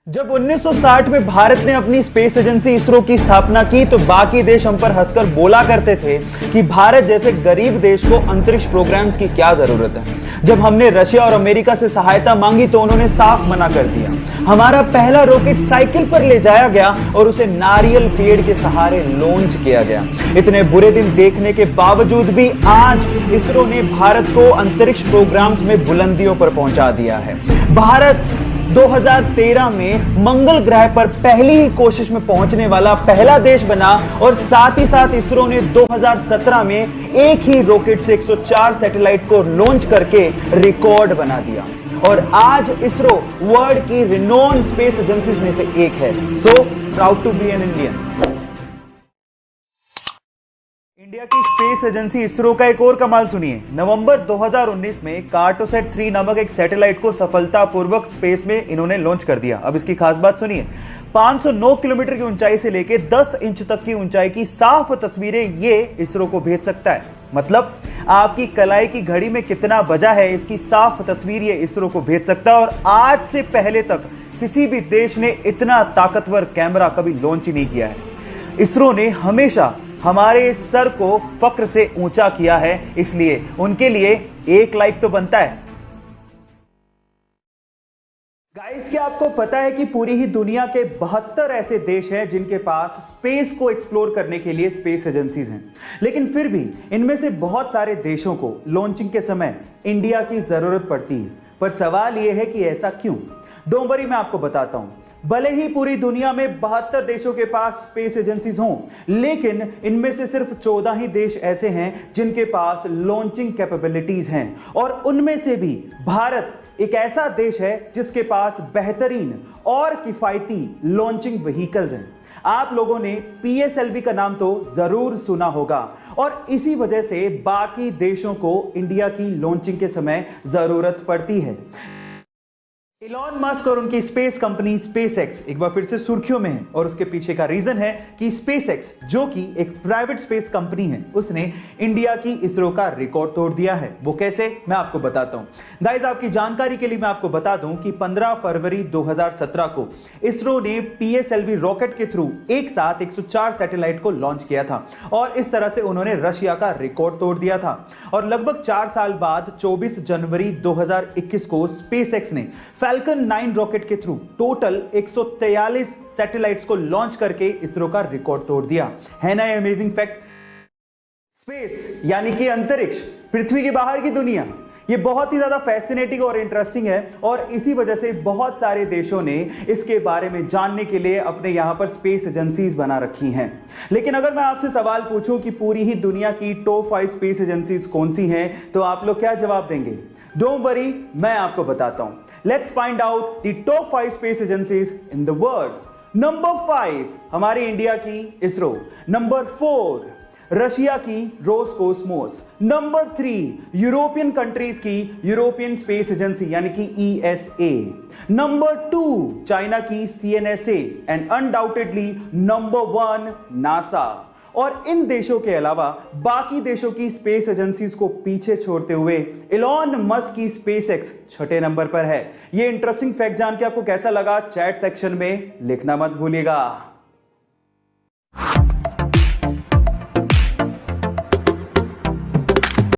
जब 1960 में भारत ने अपनी स्पेस एजेंसी इसरो की स्थापना की तो बाकी देश हम पर हंसकर बोला करते थे कि भारत जैसे गरीब देश को अंतरिक्ष प्रोग्राम्स की क्या जरूरत है। जब हमने रशिया और अमेरिका से सहायता मांगी तो उन्होंने साफ मना कर दिया। हमारा पहला रॉकेट साइकिल पर ले जाया गया और उसे नारियल पेड़ के सहारे लॉन्च किया गया। इतने बुरे दिन देखने के बावजूद भी आज इसरो ने भारत को अंतरिक्ष प्रोग्राम्स में बुलंदियों पर पहुंचा दिया है। भारत 2013 में मंगल ग्रह पर पहली ही कोशिश में पहुंचने वाला पहला देश बना और साथ ही साथ इसरो ने 2017 में एक ही रॉकेट से 104 सैटेलाइट को लॉन्च करके रिकॉर्ड बना दिया और आज इसरो वर्ल्ड की रिनोन स्पेस एजेंसीज में से एक है। So proud to be an Indian. India की स्पेस एजेंसी इसरो का एक और कमाल सुनिए। नवंबर 2019 में कार्टोसैट 3 नामक एक सैटेलाइट को सफलतापूर्वक स्पेस में इन्होंने लॉन्च कर दिया। अब इसकी खास बात सुनिए। 509 किलोमीटर की ऊंचाई से लेकर 10 इंच तक की ऊंचाई की साफ तस्वीरें ये इसरो को भेज सकता है। मतलब आपकी कलाई की घड़ी में कितना बजा है इसकी साफ तस्वीर ये इसरो को भेज सकता है। और आज से पहले तक किसी भी देश ने इतना ताकतवर कैमरा कभी लॉन्च ही नहीं किया है। इसरो ने हमेशा हमारे सर को फक्र से ऊंचा किया है, इसलिए उनके लिए एक लाइक तो बनता है। गाइस, क्या आपको पता है कि पूरी ही दुनिया के 72 ऐसे देश हैं जिनके पास स्पेस को एक्सप्लोर करने के लिए स्पेस एजेंसीज हैं, लेकिन फिर भी इनमें से बहुत सारे देशों को लॉन्चिंग के समय इंडिया की जरूरत पड़ती है। पर सवाल यह है कि ऐसा क्यों? डोंट वरी, मैं आपको बताता हूं। भले ही पूरी दुनिया में 72 देशों के पास स्पेस एजेंसीज हों, लेकिन इनमें से सिर्फ 14 ही देश ऐसे हैं जिनके पास लॉन्चिंग कैपेबिलिटीज हैं और उनमें से भी भारत एक ऐसा देश है जिसके पास बेहतरीन और किफायती लॉन्चिंग व्हीकल्स हैं। आप लोगों ने PSLV का नाम तो जरूर सुना होगा और इसी वजह से बाकी देशों को इंडिया की लॉन्चिंग के समय जरूरत पड़ती है। इलॉन मस्क और उनकी स्पेस कंपनी स्पेसएक्स एक बार फिर से सुर्खियों में है और उसके पीछे का रीजन है कि स्पेसएक्स, जो कि एक प्राइवेट स्पेस कंपनी है, उसने इंडिया की इसरो का रिकॉर्ड तोड़ दिया है। वो कैसे, मैं आपको बताता हूं। गाइस, आपकी जानकारी के लिए मैं आपको बता दूं कि 15 फरवरी 2017 को इसरो ने PSLV रॉकेट के थ्रू एक साथ 104 सैटेलाइट को लॉन्च किया था और इस तरह से उन्होंने रशिया का रिकॉर्ड तोड़ दिया था। और लगभग 4 साल बाद 24 जनवरी 2021 को स्पेसएक्स ने फैल्कन 9 रॉकेट के थ्रू टोटल 143 सैटेलाइट्स को लॉन्च करके इसरो का रिकॉर्ड तोड़ दिया। है ना ये अमेजिंग फैक्ट? स्पेस यानी कि अंतरिक्ष, पृथ्वी के बाहर की दुनिया, ये बहुत ही ज्यादा फैसिनेटिंग और इंटरेस्टिंग है और इसी वजह से बहुत सारे देशों ने इसके बारे में जानने के लिए अपने यहां पर स्पेस एजेंसीज बना रखी हैं। लेकिन अगर मैं आपसे सवाल पूछूं कि पूरी ही दुनिया की टॉप 5 स्पेस एजेंसीज कौन सी हैं, तो आप लोग क्या जवाब देंगे? डोंट वरी, मैं आपको बताता हूं। Let's find out the top 5 space agencies in the world. Number 5 हमारी इंडिया की इसरो। नंबर 4 रशिया की रोसकोस्मोस। नंबर 3 यूरोपियन कंट्रीज की यूरोपियन स्पेस एजेंसी यानी कि ESA। नंबर 2 चाइना की CNSA and undoubtedly number 1 NASA. और इन देशों के अलावा बाकी देशों की स्पेस एजेंसीज को पीछे छोड़ते हुए इलॉन मस्क की स्पेसएक्स 6ठे नंबर पर है। ये इंटरेस्टिंग फैक्ट जान के आपको कैसा लगा, चैट सेक्शन में लिखना मत भूलिएगा।